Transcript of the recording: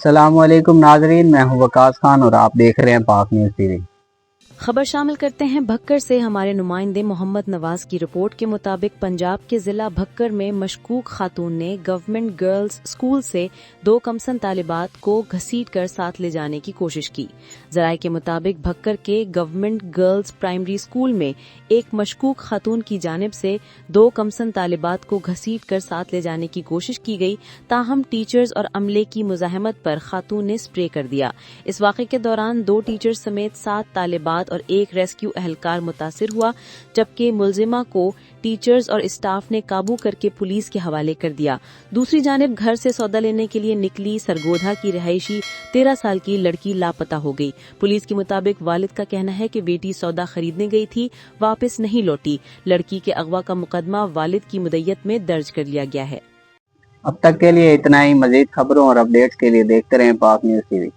السلام علیکم ناظرین، میں ہوں وقاص خان اور آپ دیکھ رہے ہیں پاک نیوز ٹی وی۔ خبر شامل کرتے ہیں بھکر سے۔ ہمارے نمائندے محمد نواز کی رپورٹ کے مطابق پنجاب کے ضلع بھکر میں مشکوک خاتون نے گورنمنٹ گرلز اسکول سے 2 کمسن طالبات کو گھسیٹ کر ساتھ لے جانے کی کوشش کی۔ ذرائع کے مطابق بھکر کے گورنمنٹ گرلز پرائمری اسکول میں ایک مشکوک خاتون کی جانب سے 2 کمسن طالبات کو گھسیٹ کر ساتھ لے جانے کی کوشش کی گئی، تاہم ٹیچرز اور عملے کی مزاحمت پر خاتون نے اسپرے کر دیا۔ اس واقعے کے دوران 2 ٹیچرز سمیت 7 طالبات اور ایک ریسکیو اہلکار متاثر ہوا، جبکہ ملزمہ کو ٹیچرز اور اسٹاف نے قابو کر کے پولیس کے حوالے کر دیا۔ دوسری جانب گھر سے سودا لینے کے لیے نکلی سرگودھا کی رہائشی 13 سال کی لڑکی لاپتہ ہو گئی۔ پولیس کے مطابق والد کا کہنا ہے کہ بیٹی سودا خریدنے گئی تھی، واپس نہیں لوٹی۔ لڑکی کے اغوا کا مقدمہ والد کی مدیت میں درج کر لیا گیا ہے۔ اب تک کے لیے اتنا ہی۔ مزید خبروں اور اپڈیٹس کے لیے دیکھتے رہیں پاک نیوز ٹی وی۔